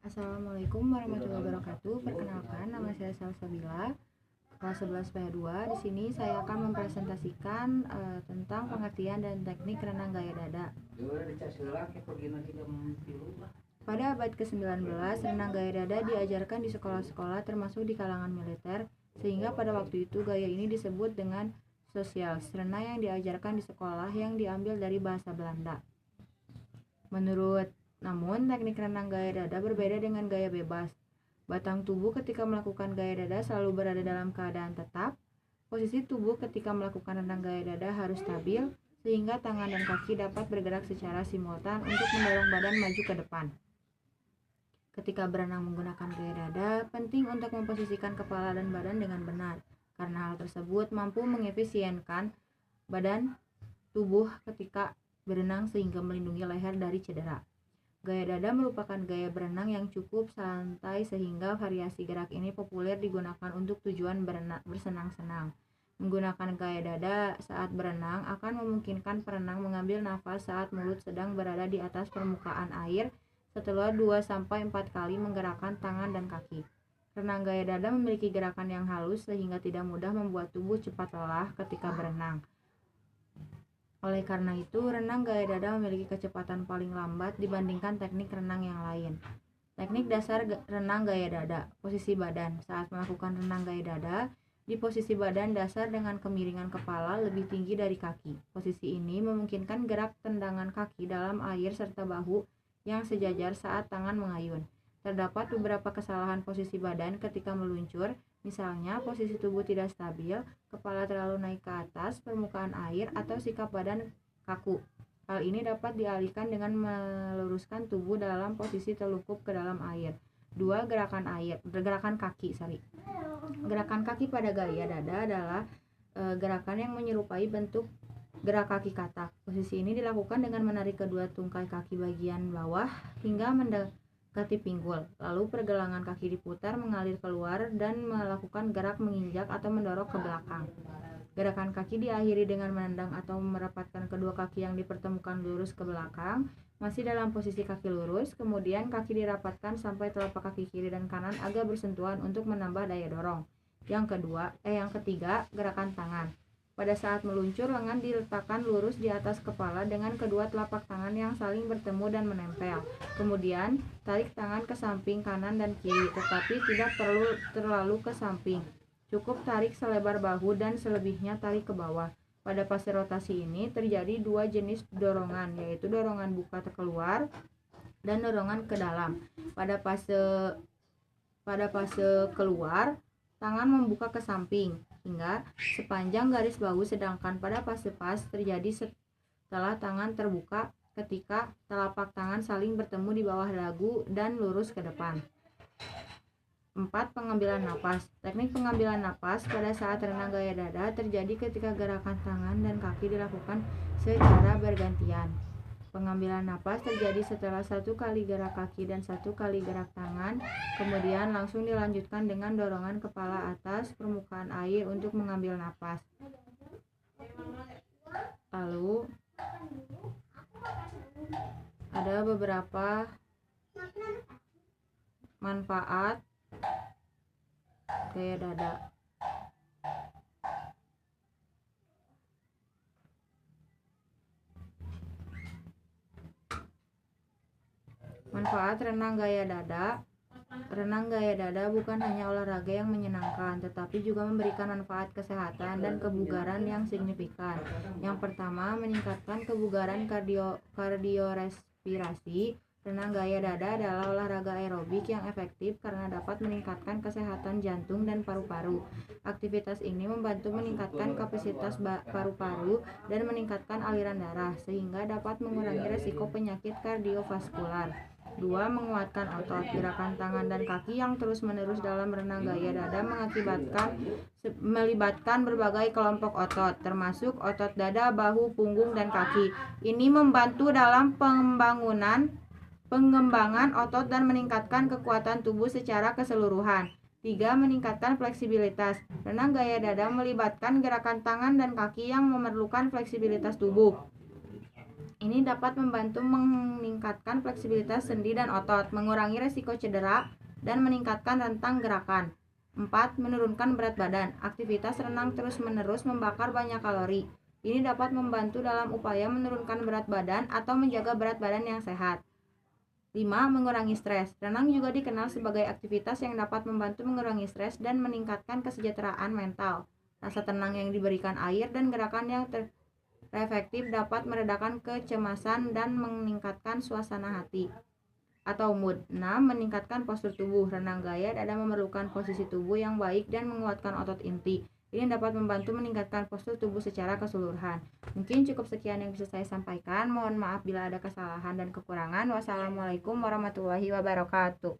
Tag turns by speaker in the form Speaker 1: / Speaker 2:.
Speaker 1: Assalamualaikum warahmatullahi wabarakatuh. Perkenalkan, nama saya Salsabila, kelas 11 PH2. Di sini saya akan mempresentasikan tentang pengertian dan teknik renang gaya dada. Pada abad ke-19, renang gaya dada diajarkan di sekolah-sekolah termasuk di kalangan militer, sehingga pada waktu itu gaya ini disebut dengan socials, renang yang diajarkan di sekolah yang diambil dari bahasa Belanda. Namun, teknik renang gaya dada berbeda dengan gaya bebas. Batang tubuh ketika melakukan gaya dada selalu berada dalam keadaan tetap. Posisi tubuh ketika melakukan renang gaya dada harus stabil, sehingga tangan dan kaki dapat bergerak secara simultan untuk mendorong badan maju ke depan. Ketika berenang menggunakan gaya dada, penting untuk memposisikan kepala dan badan dengan benar, karena hal tersebut mampu mengefisienkan badan tubuh ketika berenang sehingga melindungi leher dari cedera. Gaya dada merupakan gaya berenang yang cukup santai sehingga variasi gerak ini populer digunakan untuk tujuan bersenang-senang. Menggunakan gaya dada saat berenang akan memungkinkan perenang mengambil nafas saat mulut sedang berada di atas permukaan air setelah 2-4 kali menggerakkan tangan dan kaki. Renang gaya dada memiliki gerakan yang halus sehingga tidak mudah membuat tubuh cepat lelah ketika berenang. Oleh karena itu, renang gaya dada memiliki kecepatan paling lambat dibandingkan teknik renang yang lain. Teknik dasar renang gaya dada. Posisi badan. Saat melakukan renang gaya dada, di posisi badan dasar dengan kemiringan kepala lebih tinggi dari kaki. Posisi ini memungkinkan gerak tendangan kaki dalam air serta bahu yang sejajar saat tangan mengayun. Terdapat beberapa kesalahan posisi badan ketika meluncur, misalnya posisi tubuh tidak stabil, kepala terlalu naik ke atas permukaan air, atau sikap badan kaku. Hal ini dapat dialihkan dengan meluruskan tubuh dalam posisi telungkup ke dalam air. 2. Gerakan kaki. Gerakan kaki pada gaya dada adalah gerakan yang menyerupai bentuk gerak kaki katak. Posisi ini dilakukan dengan menarik kedua tungkai kaki bagian bawah hingga mendekati pinggul. Lalu pergelangan kaki diputar mengalir keluar dan melakukan gerak menginjak atau mendorong ke belakang. Gerakan kaki diakhiri dengan menendang atau merapatkan kedua kaki yang dipertemukan lurus ke belakang, masih dalam posisi kaki lurus. Kemudian kaki dirapatkan sampai telapak kaki kiri dan kanan agak bersentuhan untuk menambah daya dorong. Yang ketiga, gerakan tangan. Pada saat meluncur, lengan diletakkan lurus di atas kepala dengan kedua telapak tangan yang saling bertemu dan menempel. Kemudian, tarik tangan ke samping kanan dan kiri, tetapi tidak perlu terlalu ke samping. Cukup tarik selebar bahu dan selebihnya tarik ke bawah. Pada fase rotasi ini terjadi 2 jenis dorongan, yaitu dorongan buka keluar dan dorongan ke dalam. Pada fase keluar, tangan membuka ke samping hingga sepanjang garis bahu, sedangkan pada fase pas terjadi setelah tangan terbuka ketika telapak tangan saling bertemu di bawah dagu dan lurus ke depan. 4. Pengambilan napas. Teknik pengambilan napas pada saat renang gaya dada terjadi ketika gerakan tangan dan kaki dilakukan secara bergantian. Pengambilan napas terjadi setelah 1 kali gerak kaki dan 1 kali gerak tangan, kemudian langsung dilanjutkan dengan dorongan kepala atas permukaan air untuk mengambil napas. Lalu ada beberapa manfaat gaya dada. Manfaat renang gaya dada. Renang gaya dada bukan hanya olahraga yang menyenangkan, tetapi juga memberikan manfaat kesehatan dan kebugaran yang signifikan. Yang pertama, meningkatkan kebugaran kardiorespirasi. Renang gaya dada adalah olahraga aerobik yang efektif karena dapat meningkatkan kesehatan jantung dan paru-paru. Aktivitas ini membantu meningkatkan kapasitas paru-paru dan meningkatkan aliran darah, sehingga dapat mengurangi resiko penyakit kardiovaskular. 2. Menguatkan otot. Gerakan tangan dan kaki yang terus-menerus dalam renang gaya dada melibatkan berbagai kelompok otot, termasuk otot dada, bahu, punggung, dan kaki. Ini membantu dalam pembangunan pengembangan otot dan meningkatkan kekuatan tubuh secara keseluruhan. 3. Meningkatkan fleksibilitas. Renang gaya dada melibatkan gerakan tangan dan kaki yang memerlukan fleksibilitas tubuh. Ini dapat membantu meningkatkan fleksibilitas sendi dan otot, mengurangi resiko cedera, dan meningkatkan rentang gerakan. 4. Menurunkan berat badan. Aktivitas renang terus-menerus membakar banyak kalori. Ini dapat membantu dalam upaya menurunkan berat badan atau menjaga berat badan yang sehat. 5. Mengurangi stres. Renang juga dikenal sebagai aktivitas yang dapat membantu mengurangi stres dan meningkatkan kesejahteraan mental. Rasa tenang yang diberikan air dan gerakan yang efektif dapat meredakan kecemasan dan meningkatkan suasana hati atau mood. 6. Meningkatkan postur tubuh. Renang gaya dada memerlukan posisi tubuh yang baik dan menguatkan otot inti. Ini dapat membantu meningkatkan postur tubuh secara keseluruhan. Mungkin cukup sekian yang bisa saya sampaikan. Mohon maaf bila ada kesalahan dan kekurangan. Wassalamualaikum warahmatullahi wabarakatuh.